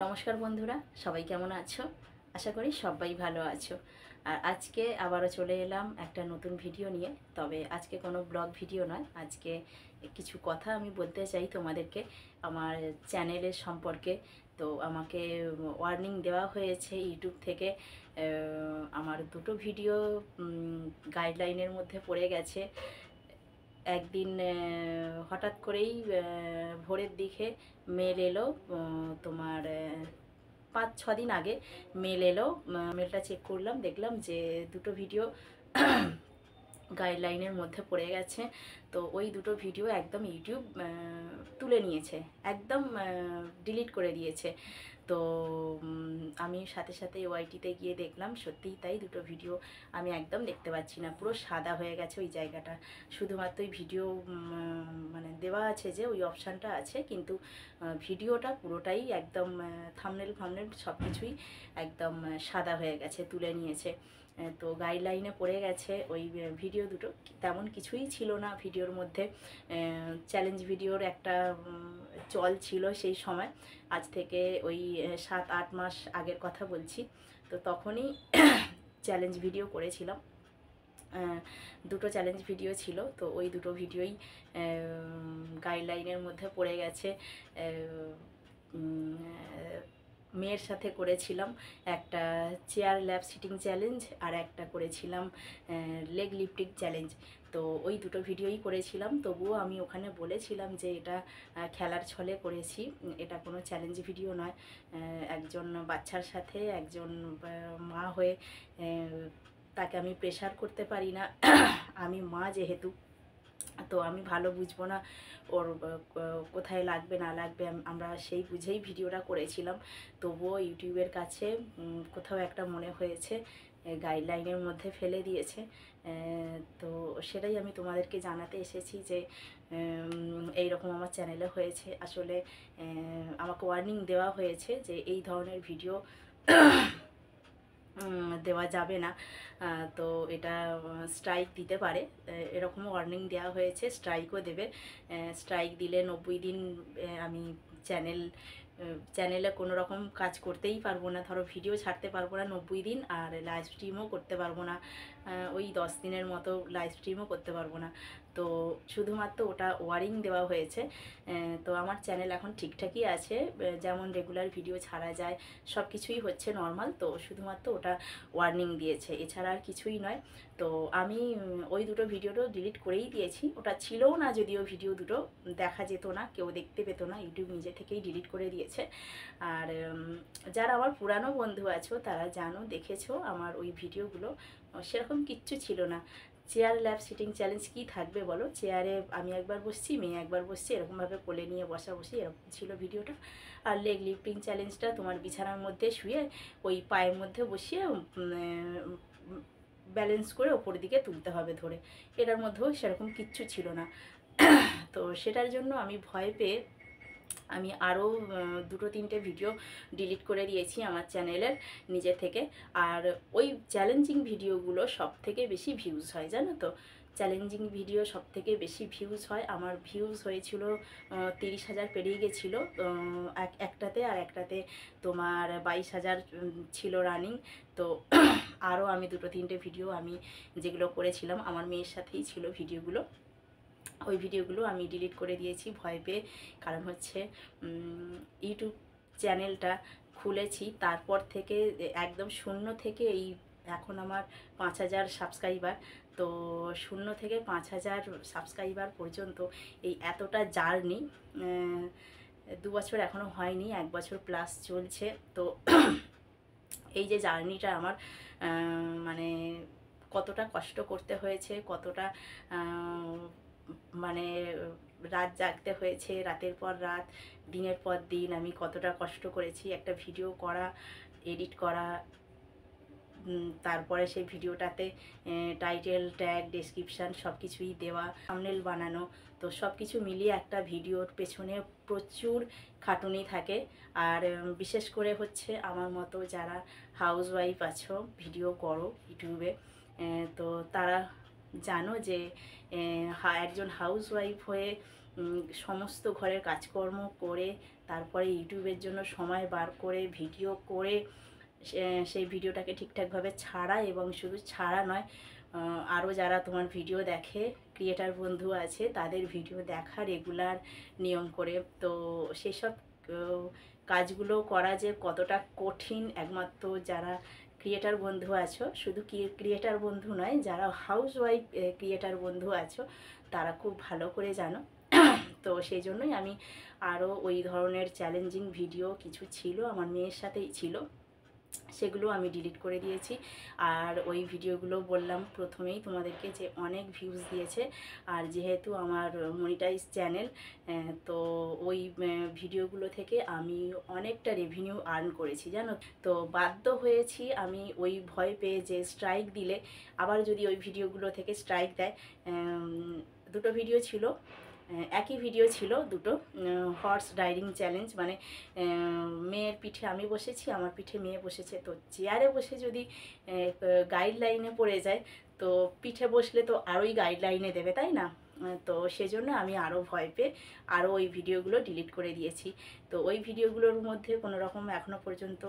নমস্কার বন্ধুরা, সবাই কেমন আছো? আশা করি সবাই ভালো আছো। আর আজকে আবারও চলে এলাম একটা নতুন ভিডিও নিয়ে। তবে আজকে কোনো ব্লগ ভিডিও নয়, আজকে কিছু কথা আমি বলতে চাই তোমাদেরকে আমার চ্যানেলের সম্পর্কে। তো আমাকে ওয়ার্নিং দেওয়া হয়েছে ইউটিউব থেকে। আমার দুটো ভিডিও গাইডলাইনের মধ্যে পড়ে গেছে। একদিন হঠাৎ করেই ভোরের দিকে মেল এলো, তোমার 5-6 দিন আগে মেল এলো। মেলটা চেক করলাম, দেখলাম যে দুটো ভিডিও গাইডলাইনের মধ্যে পড়ে গেছে। তো ওই দুটো ভিডিও একদম ইউটিউব তুলে নিয়েছে, একদম ডিলিট করে দিয়েছে। তো আমি সাথে সাথে ওয়াইটিতে গিয়ে দেখলাম সত্যিই তাই, দুটো ভিডিও আমি একদম দেখতে পাচ্ছি না, পুরো সাদা হয়ে গেছে ওই জায়গাটা। শুধুমাত্র ওই ভিডিও মানে দেওয়া আছে যে ওই অপশানটা আছে, কিন্তু ভিডিওটা পুরোটাই একদম থাম্বনেল ফামনেল সব কিছুই একদম সাদা হয়ে গেছে, তুলে নিয়েছে। তো গাইডলাইনে পড়ে গেছে। ওই ভিডিও দুটো তেমন কিছুই ছিল না ভিডিওর মধ্যে। চ্যালেঞ্জ ভিডিওর একটা চল ছিল সেই সময়, আজ থেকে ওই 7-8 মাস আগের কথা বলছি। তো তখনই চ্যালেঞ্জ ভিডিও করেছিলাম, দুটো চ্যালেঞ্জ ভিডিও ছিল। তো ওই দুটো ভিডিওই গাইডলাইনের মধ্যে পড়ে গেছে। মেয়ের সাথে করেছিলাম একটা চেয়ার ল্যাব সিটিং চ্যালেঞ্জ, আর একটা করেছিলাম লেগ লিফটিং চ্যালেঞ্জ। তো ওই দুটো ভিডিওই করেছিলাম। তবুও আমি ওখানে বলেছিলাম যে এটা খেলার ছলে করেছি, এটা কোনো চ্যালেঞ্জ ভিডিও নয়। একজন বাচ্চার সাথে একজন মা হয়ে তাকে আমি প্রেশার করতে পারি না। আমি মা যেহেতু, তো আমি ভালো বুঝবো না ওর কোথায় লাগবে না লাগবে, আমরা সেই বুঝেই ভিডিওটা করেছিলাম। তবুও ইউটিউবের কাছে কোথাও একটা মনে হয়েছে গাইডলাইনের মধ্যে ফেলে দিয়েছে। তো সেটাই আমি তোমাদেরকে জানাতে এসেছি যে এই রকম আমার চ্যানেলে হয়েছে। আসলে আমাকে ওয়ার্নিং দেওয়া হয়েছে যে এই ধরনের ভিডিও দেওয়া যাবে না। তো এটা স্ট্রাইক দিতে পারে, এরকমও ওয়ার্নিং দেওয়া হয়েছে, স্ট্রাইকও দেবে। স্ট্রাইক দিলে 90 দিন আমি চ্যানেলে কোনো রকম কাজ করতেই পারবো না, ধরো ভিডিও ছাড়তে পারবো না 90 দিন, আর লাইভ স্ট্রিমও করতে পারবো না। ওই 10 দিনের মতো লাইভ স্ট্রিমও করতে পারবো না। তো শুধুমাত্র ওটা ওয়ার্নিং দেওয়া হয়েছে। তো আমার চ্যানেল এখন ঠিকঠাকই আছে, যেমন রেগুলার ভিডিও ছাড়া যায়, সব কিছুই হচ্ছে নর্মাল। তো শুধুমাত্র ওটা ওয়ার্নিং দিয়েছে, এছাড়া আর কিছুই নয়। তো আমি ওই দুটো ভিডিওটা ডিলিট করেই দিয়েছি। ওটা ছিলও না, যদিও ভিডিও দুটো দেখা যেত না, কেউ দেখতে পেতো না, ইউটিউব নিজে থেকেই ডিলিট করে দিয়েছে। আর যারা আমার পুরানো বন্ধু আছো তারা জানো, দেখেছো আমার ওই ভিডিওগুলো, সেরকম কিচ্ছু ছিল না। চেয়ার ল্যাব সিটিং চ্যালেঞ্জ কী থাকবে বলো, চেয়ারে আমি একবার বসছি, মেয়ে একবার বসছি, এরকমভাবে কোলে নিয়ে বসি, এরকম ছিল ভিডিওটা। আর লেগ লিফটিং চ্যালেঞ্জটা তোমার বিছানার মধ্যে শুয়ে ওই পায়ের মধ্যে বসিয়ে ব্যালেন্স করে ওপর দিকে তুলতে হবে ধরে, এটার মধ্যেও সেরকম কিচ্ছু ছিল না। তো সেটার জন্য আমি ভয় পেয়ে আমি আরও 2-3টে ভিডিও ডিলিট করে দিয়েছি আমার চ্যানেলের নিজে থেকে। আর ওই চ্যালেঞ্জিং ভিডিওগুলো সব থেকে বেশি ভিউজ হয়, জানো তো। চ্যালেঞ্জিং ভিডিও সব থেকে বেশি ভিউজ হয়। আমার ভিউজ হয়েছিল 30,000 পেরিয়ে গেছিলো একটাতে, আর একটাতে তোমার 22,000 ছিল রানিং। তো আরও আমি 2-3টে ভিডিও আমি যেগুলো করেছিলাম আমার মেয়ের সাথেই ছিল ভিডিওগুলো, ওই ভিডিওগুলো আমি ডিলিট করে দিয়েছি ভয় পেয়ে। কারণ হচ্ছে ইউটিউব চ্যানেলটা খুলেছি তারপর থেকে একদম শূন্য থেকে এই এখন আমার 5,000 সাবস্ক্রাইবার। তো 0 থেকে 5,000 সাবস্ক্রাইবার পর্যন্ত এই এতটা জার্নি, 2 বছর এখনও হয়নি, 1 বছর প্লাস চলছে। তো এই যে জার্নিটা আমার, মানে কতটা কষ্ট করতে হয়েছে, কতটা মানে রাত জাগতে হয়েছে, রাতের পর রাত, দিনের পর দিন আমি কতটা কষ্ট করেছি একটা ভিডিও করা, এডিট করা, তারপরে সেই ভিডিওটাতে টাইটেল ট্যাগ ডেসক্রিপশান সব কিছুই দেওয়া, থাম্বনেল বানানো। তো সব কিছু মিলিয়ে একটা ভিডিওর পেছনে প্রচুর খাটুনি থাকে। আর বিশেষ করে হচ্ছে আমার মতো যারা হাউসওয়াইফ আছো, ভিডিও করো ইউটিউবে, তো তারা জানো যে একজন হাউসওয়াইফ হয়ে সমস্ত ঘরের কাজকর্ম করে তারপরে ইউটিউবের জন্য সময় বার করে ভিডিও করে সেই ভিডিওটাকে ঠিকঠাকভাবে ছাড়া, এবং শুধু ছাড়া নয়, আরও যারা তোমার ভিডিও দেখে ক্রিয়েটার বন্ধু আছে তাদের ভিডিও দেখা রেগুলার নিয়ম করে। তো সেসব কাজগুলো করা যে কতটা কঠিন একমাত্র যারা ক্রিয়েটার বন্ধু আছো, শুধু ক্রিয়েটার বন্ধু নয়, যারা হাউসওয়াইফ ক্রিয়েটার বন্ধু আছো তারা খুব ভালো করে জানো। তো সেই জন্যই আমি আরও ওই ধরনের চ্যালেঞ্জিং ভিডিও কিছু ছিল, আমার মেয়ের সাথেই ছিল, সেগুলো আমি ডিলিট করে দিয়েছি। আর ওই ভিডিওগুলো বললাম প্রথমেই তোমাদেরকে যে অনেক ভিউজ দিয়েছে, আর যেহেতু আমার মনিটাইজ চ্যানেল, তো ওই ভিডিওগুলো থেকে আমি অনেকটা রেভিনিউ আর্ন করেছি জানো। তো বাধ্য হয়েছি আমি, ওই ভয় পেয়ে যে স্ট্রাইক দিলে আবার যদি ওই ভিডিওগুলো থেকে স্ট্রাইক দেয়। দুটো ভিডিও ছিল, একই ভিডিও ছিল দুটো, হর্স রাইডিং চ্যালেঞ্জ, মানে মেয়ের পিঠে আমি বসেছি, আমার পিঠে মেয়ে বসেছে, তো চেয়ারে বসে যদি গাইডলাইনে পড়ে যায় তো পিঠে বসলে তো আরোই গাইডলাইনে দেবে, তাই না? তো সেজন্য আমি আরও ভয় পেয়ে আরও ওই ভিডিওগুলো ডিলিট করে দিয়েছি। তো ওই ভিডিওগুলোর মধ্যে কোনো রকম এখনও পর্যন্ত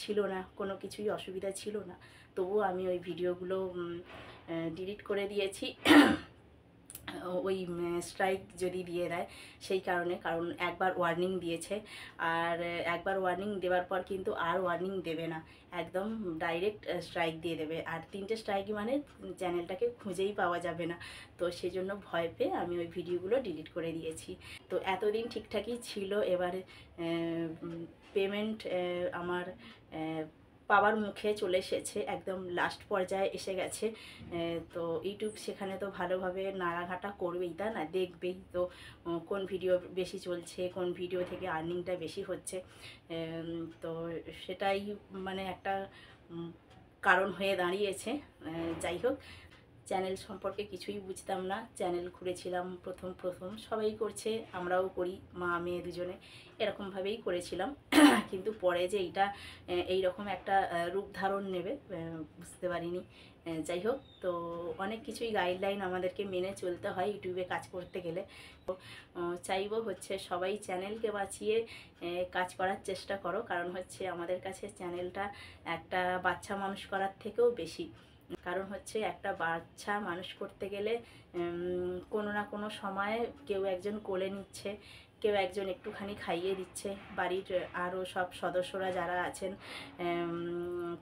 ছিল না, কোনো কিছুই অসুবিধা ছিল না, তবুও আমি ওই ভিডিওগুলো ডিলিট করে দিয়েছি। ওই স্ট্রাইক যদি দিয়ে দেয় সেই কারণে, কারণ একবার ওয়ার্নিং দিয়েছে, আর একবার ওয়ার্নিং দেওয়ার পর কিন্তু আর ওয়ার্নিং দেবে না, একদম ডাইরেক্ট স্ট্রাইক দিয়ে দেবে, আর 3টে স্ট্রাইক মানে চ্যানেলটাকে খুঁজেই পাওয়া যাবে না। তো সেজন্য ভয় পেয়ে আমি ওই ভিডিওগুলো ডিলিট করে দিয়েছি। তো এতদিন ঠিকঠাকই ছিল, এবারে পেমেন্ট আমার পাওয়ার মুখে চলে এসেছে, একদম লাস্ট পর্যায়ে এসে গেছে। তো ইউটিউব সেখানে তো ভালোভাবে নাড়াঘাটা করবেই, তা না, দেখবেই তো কোন ভিডিও বেশি চলছে, কোন ভিডিও থেকে আর্নিংটা বেশি হচ্ছে। তো সেটাই মানে একটা কারণ হয়ে দাঁড়িয়েছে। যাই হোক, চ্যানেল সম্পর্কে কিছুই বুঝতাম না, চ্যানেল খুলেছিলাম প্রথম সবাই করছে, আমরাও করি, মা মেয়ে দুজনে এরকমভাবেই করেছিলাম। কিন্তু পরে যে এইটা এই রকম একটা রূপ ধারণ নেবে বুঝতে পারিনি। যাই হোক, তো অনেক কিছুই গাইডলাইন আমাদেরকে মেনে চলতে হয় ইউটিউবে কাজ করতে গেলে। তো চাইবো হচ্ছে সবাই চ্যানেলকে বাঁচিয়ে কাজ করার চেষ্টা করো, কারণ হচ্ছে আমাদের কাছে চ্যানেলটা একটা বাচ্চা মানুষ করার থেকেও বেশি। কারণ হচ্ছে একটা বাচ্চা মানুষ করতে গেলে কোনো না কোনো সময়ে কেউ একজন কোলে নিচ্ছে, কেউ একজন একটুখানি খাইয়ে দিচ্ছে, বাড়ির আরও সব সদস্যরা যারা আছেন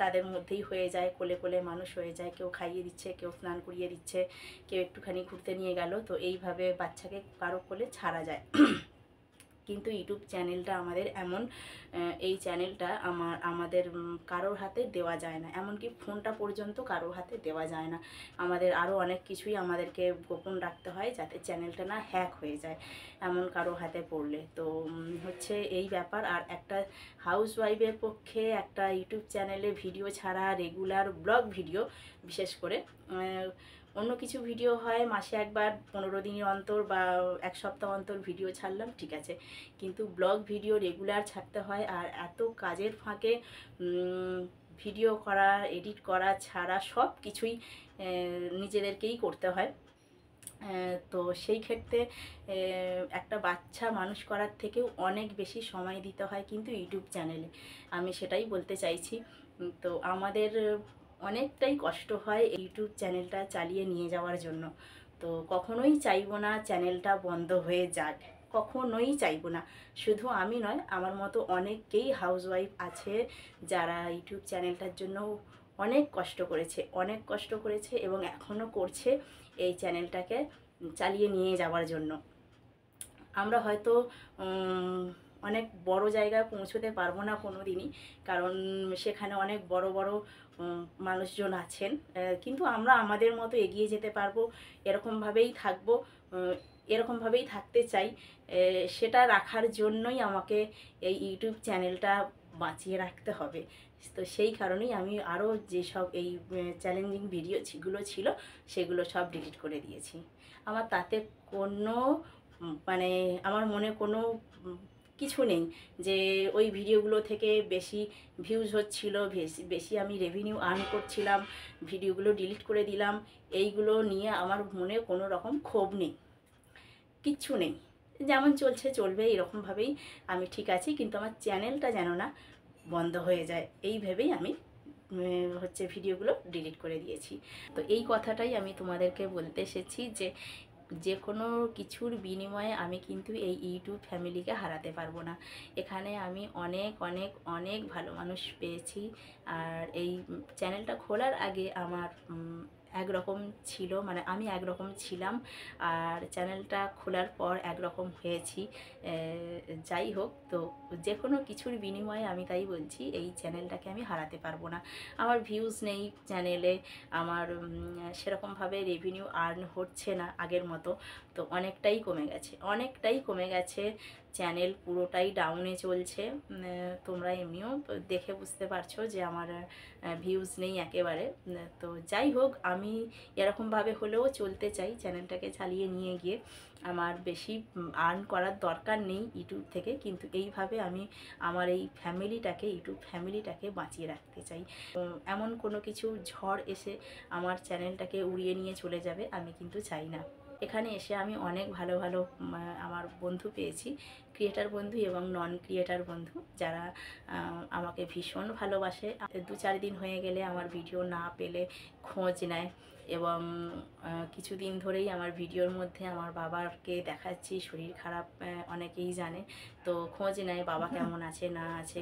তাদের মধ্যেই হয়ে যায়, কোলে কোলে মানুষ হয়ে যায়, কেউ খাইয়ে দিচ্ছে, কেউ স্নান করিয়ে দিচ্ছে, কেউ একটুখানি ঘুরতে নিয়ে গেল, তো এইভাবে বাচ্চাকে কারো কোলে ছাড়া যায়। কিন্তু ইউটিউব চ্যানেলটা আমাদের এমন, এই চ্যানেলটা আমাদের কারোর হাতে দেওয়া যায় না, এমনকি ফোনটা পর্যন্ত কারোর হাতে দেওয়া যায় না। আমাদের আরও অনেক কিছুই আমাদেরকে গোপন রাখতে হয় যাতে চ্যানেলটা না হ্যাক হয়ে যায় এমন কারো হাতে পড়লে। তো হচ্ছে এই ব্যাপার। আর একটা হাউসওয়াইফের পক্ষে একটা ইউটিউব চ্যানেলে ভিডিও ছাড়া, রেগুলার ব্লগ ভিডিও বিশেষ করে, অন্য কিছু ভিডিও হয় মাসে একবার, 15 দিন অন্তর বা এক সপ্তাহ অন্তর ভিডিও ছাড়লাম, ঠিক আছে, কিন্তু ব্লগ ভিডিও রেগুলার ছাড়তে হয়, আর এত কাজের ফাঁকে ভিডিও করা, এডিট করা ছাড়া সব কিছুই নিজেদেরকেই করতে হয়। তো সেই ক্ষেত্রে একটা বাচ্চা মানুষ করার থেকেও অনেক বেশি সময় দিতে হয় কিন্তু ইউটিউব চ্যানেলে, আমি সেটাই বলতে চাইছি। তো আমাদের অনেকটাই কষ্ট হয় ইউটিউব চ্যানেলটা চালিয়ে নিয়ে যাওয়ার জন্য। তো কখনোই চাইবো না চ্যানেলটা বন্ধ হয়ে যাক, কখনোই চাইবো না। শুধু আমি নয়, আমার মতো অনেকেই হাউসওয়াইফ আছে যারা ইউটিউব চ্যানেলটার জন্য অনেক কষ্ট করেছে এবং এখনও করছে এই চ্যানেলটাকে চালিয়ে নিয়ে যাওয়ার জন্য। আমরা হয়তো অনেক বড় জায়গায় পৌঁছতে পারবো না কোনো দিনই, কারণ সেখানে অনেক বড় বড় মানুষজন আছেন, কিন্তু আমরা আমাদের মতো এগিয়ে যেতে পারবো, এরকমভাবেই থাকবো, এরকমভাবেই থাকতে চাই। সেটা রাখার জন্যই আমাকে এই ইউটিউব চ্যানেলটা বাঁচিয়ে রাখতে হবে। তো সেই কারণেই আমি আরও যেসব এই চ্যালেঞ্জিং ভিডিওগুলো ছিল সেগুলো সব ডিলিট করে দিয়েছি। আমার তাতে কোনো মানে আমার মনে কোনো কিছু নেই যে ওই ভিডিওগুলো থেকে বেশি ভিউজ হচ্ছিল, বেশি আমি রেভিনিউ আর্ন করছিলাম, ভিডিওগুলো ডিলিট করে দিলাম, এইগুলো নিয়ে আমার মনে কোনো রকম ক্ষোভ নেই। কিচ্ছু নেই, যেমন চলছে চলবে, এরকমভাবেই আমি ঠিক আছি, কিন্তু আমার চ্যানেলটা যেন না বন্ধ হয়ে যায় এই ভেবেই আমি হচ্ছে ভিডিওগুলো ডিলিট করে দিয়েছি। তো এই কথাটাই আমি তোমাদেরকে বলতে এসেছি যে যে কোনো কিছুর বিনিময়ে আমি কিন্তু এই ইউটিউব ফ্যামিলিকে হারাতে পারবো না। এখানে আমি অনেক অনেক অনেক ভালো মানুষ পেয়েছি। আর এই চ্যানেলটা খোলার আগে আমার একরকম ছিল, মানে আমি একরকম ছিলাম, আর চ্যানেলটা খোলার পর একরকম হয়েছি। যাই হোক, তো যে কোনো কিছুর বিনিময়ে আমি তাই বলছি এই চ্যানেলটাকে আমি হারাতে পারবো না। আমার ভিউজ নেই চ্যানেলে, আমার সেরকমভাবে রেভিনিউ আর্ন হচ্ছে না আগের মতো, তো অনেকটাই কমে গেছে, অনেকটাই কমে গেছে। চ্যানেল পুরোটাই ডাউনে চলছে। তোমরা এমনিও দেখে বুঝতে পারছো যে আমার ভিউজ নেই একেবারে। তো যাই হোক, আমি এরকমভাবে হলেও চলতে চাই, চ্যানেলটাকে চালিয়ে নিয়ে গিয়ে আমার বেশি আর্ন করার দরকার নেই ইউটিউব থেকে, কিন্তু এইভাবে আমি আমার এই ফ্যামিলিটাকে, ইউটিউব ফ্যামিলিটাকে বাঁচিয়ে রাখতে চাই। এমন কোনো কিছু ঝড় এসে আমার চ্যানেলটাকে উড়িয়ে নিয়ে চলে যাবে আমি কিন্তু চাই না। এখানে এসে আমি অনেক ভালো ভালো আমার বন্ধু পেয়েছি, ক্রিয়েটার বন্ধু এবং নন ক্রিয়েটার বন্ধু, যারা আমাকে ভীষণ ভালোবাসে। 2-4 দিন হয়ে গেলে আমার ভিডিও না পেলে খোঁজ নেয়, এবং কিছুদিন ধরেই আমার ভিডিওর মধ্যে আমার বাবাকে দেখাচ্ছি শরীর খারাপ, অনেকেই জানে, তো খোঁজ নেয় বাবা কেমন আছে না আছে,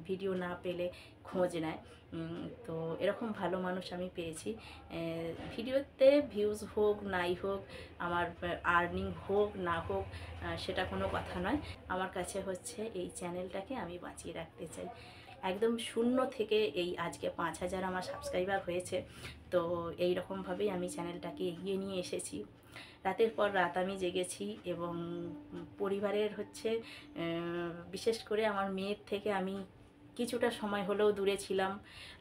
ভিডিও না পেলে খোঁজ নেয়। তো এরকম ভালো মানুষ আমি পেয়েছি। ভিডিওতে ভিউজ হোক নাই হোক, আমার আর্নিং হোক না হোক, সেটা কোনো কথা নয়। আমার কাছে হচ্ছে এই চ্যানেলটাকে আমি বাঁচিয়ে রাখতে চাই একদম শূন্য থেকে। এই আজকে 5,000 আমার সাবস্ক্রাইবার হয়েছে, তো এই রকমভাবেই আমি চ্যানেলটাকে এগিয়ে নিয়ে এসেছি। রাতের পর রাত আমি জেগেছি, এবং পরিবারের হচ্ছে বিশেষ করে আমার মেয়ের থেকে আমি কিছুটা সময় হলেও দূরে ছিলাম,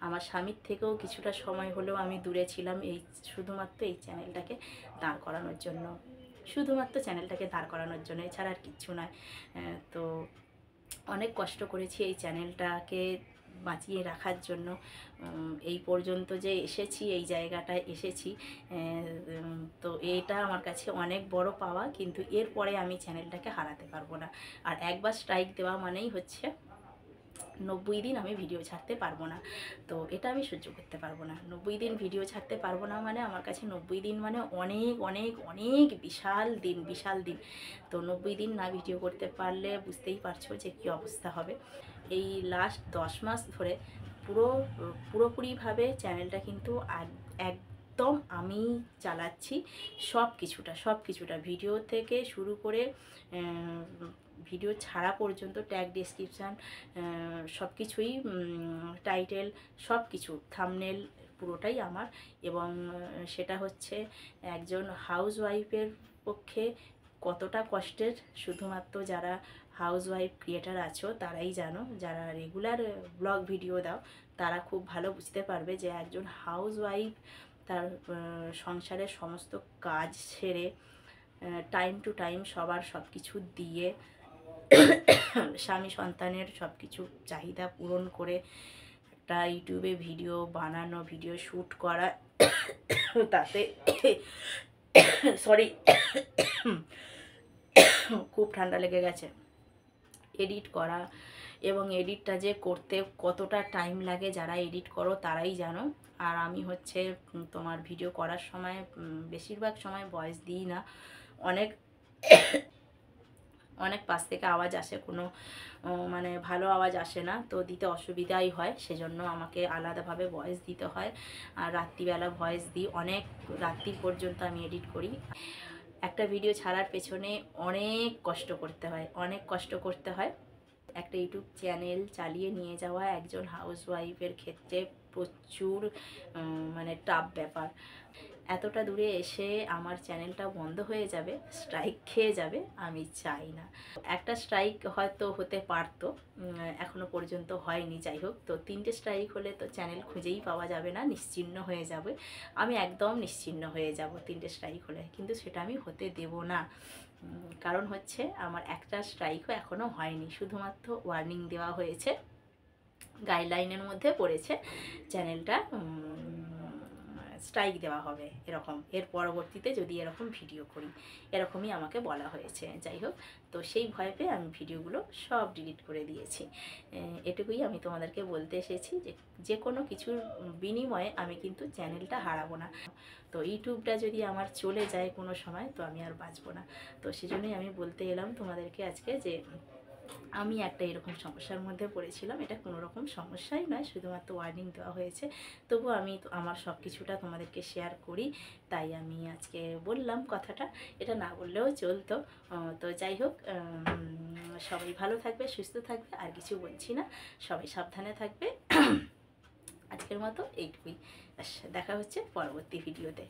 আমার স্বামীর থেকেও কিছুটা সময় হলেও আমি দূরে ছিলাম, এই শুধুমাত্র এই চ্যানেলটাকে দাঁড় করানোর জন্য, শুধুমাত্র চ্যানেলটাকে দাঁড় করানোর জন্য, এছাড়া আর কিচ্ছু নয়। তো অনেক কষ্ট করেছি এই চ্যানেলটাকে বাঁচিয়ে রাখার জন্য। এই পর্যন্ত যে এসেছি, এই জায়গাটায় এসেছি, তো এটা আমার কাছে অনেক বড় পাওয়া, কিন্তু এরপরে আমি চ্যানেলটাকে হারাতে পারবো না। আর একবার স্ট্রাইক দেওয়া মানেই হচ্ছে 90 দিন আমি ভিডিও ছাড়তে পারবো না, তো এটা আমি সহ্য করতে পারবো না। 90 দিন ভিডিও ছাড়তে পারবো না মানে আমার কাছে 90 দিন মানে অনেক অনেক অনেক বিশাল দিন, বিশাল দিন। তো 90 দিন না ভিডিও করতে পারলে বুঝতেই পারছো যে কী অবস্থা হবে। এই লাস্ট 10 মাস ধরে পুরোপুরিভাবে চ্যানেলটা কিন্তু একদম আমি চালাচ্ছি, সব কিছুটা ভিডিও থেকে শুরু করে ভিডিও ছাড়া পর্যন্ত, ট্যাগ, ডেসক্রিপশান, সব কিছুই, টাইটেল, সব কিছু, থাম্বনেল পুরোটাই আমার। এবং সেটা হচ্ছে একজন হাউসওয়াইফের পক্ষে কতটা কষ্টের শুধুমাত্র যারা হাউসওয়াইফ ক্রিয়েটার আছো তারাই জানো, যারা রেগুলার ব্লগ ভিডিও দাও তারা খুব ভালো বুঝতে পারবে যে একজন হাউসওয়াইফ তার সংসারের সমস্ত কাজ সেরে টাইম টু টাইম সবার সব কিছু দিয়ে স্বামী সন্তানের সব কিছু চাহিদা পূরণ করে একটা ইউটিউবে ভিডিও বানানো, ভিডিও শ্যুট করা, তাতে সরি খুব ঠান্ডা লেগে গেছে, এডিট করা, এবং এডিটটা যে করতে কতটা টাইম লাগে যারা এডিট করো তারাই জানো। আর আমি হচ্ছে তোমার ভিডিও করার সময় বেশিরভাগ সময় ভয়েস দিই না, অনেক অনেক পাশ থেকে আওয়াজ আসে, কোনো মানে ভালো আওয়াজ আসে না, তো দিতে অসুবিধাই হয়, সেজন্য আমাকে আলাদাভাবে ভয়েস দিতে হয়। আর রাত্রিবেলা ভয়েস দিই, অনেক রাত্রি পর্যন্ত আমি এডিট করি। একটা ভিডিও ছাড়ার পেছনে অনেক কষ্ট করতে হয়, অনেক কষ্ট করতে হয়। একটা ইউটিউব চ্যানেল চালিয়ে নিয়ে যাওয়া একজন হাউসওয়াইফের ক্ষেত্রে প্রচুর মানে টাফ ব্যাপার। এতটা দূরে এসে আমার চ্যানেলটা বন্ধ হয়ে যাবে, স্ট্রাইক খেয়ে যাবে, আমি চাই না। একটা স্ট্রাইক হয়তো হতে পারতো, এখনো পর্যন্ত হয়নি। যাই হোক, তো 3টে স্ট্রাইক হলে তো চ্যানেল খুঁজেই পাওয়া যাবে না, নিশ্চিহ্ন হয়ে যাবে, আমি একদম নিশ্চিহ্ন হয়ে যাব 3টে স্ট্রাইক হলে, কিন্তু সেটা আমি হতে দেব না। কারণ হচ্ছে আমার একটা স্ট্রাইকও এখনও হয়নি, শুধুমাত্র ওয়ার্নিং দেওয়া হয়েছে, গাইডলাইনের মধ্যে পড়েছে চ্যানেলটা স্ট্রাইক দেওয়া হবে, এরকম এর পরবর্তীতে যদি এরকম ভিডিও করি, এরকমই আমাকে বলা হয়েছে। যাই হোক, তো সেই ভয় পেয়ে আমি ভিডিওগুলো সব ডিলিট করে দিয়েছি। এটুকুই আমি তোমাদেরকে বলতে এসেছি যে যে কোনো কিছুর বিনিময়ে আমি কিন্তু চ্যানেলটা হারাবো না। তো ইউটিউবটা যদি আমার চলে যায় কোনো সময়, তো আমি আর বাঁচবো না। তো সেজন্যই আমি বলতে এলাম তোমাদেরকে আজকে যে আমি একটা এরকম সমস্যার মধ্যে পড়েছিলাম। এটা কোনো রকম সমস্যাই নয়, শুধুমাত্র ওয়ার্নিং দেওয়া হয়েছে। তবু আমি আমার সব কিছুটা তোমাদেরকে শেয়ার করি, তাই আমি আজকে বললাম কথাটা। এটা না বললেও চলতো। তো যাই হোক, সবাই ভালো থাকবে, সুস্থ থাকবে, আর কিছু বলছি না। সবাই সাবধানে থাকবে। আজকের মতো এইটুকুই। দেখা হচ্ছে পরবর্তী ভিডিওতে।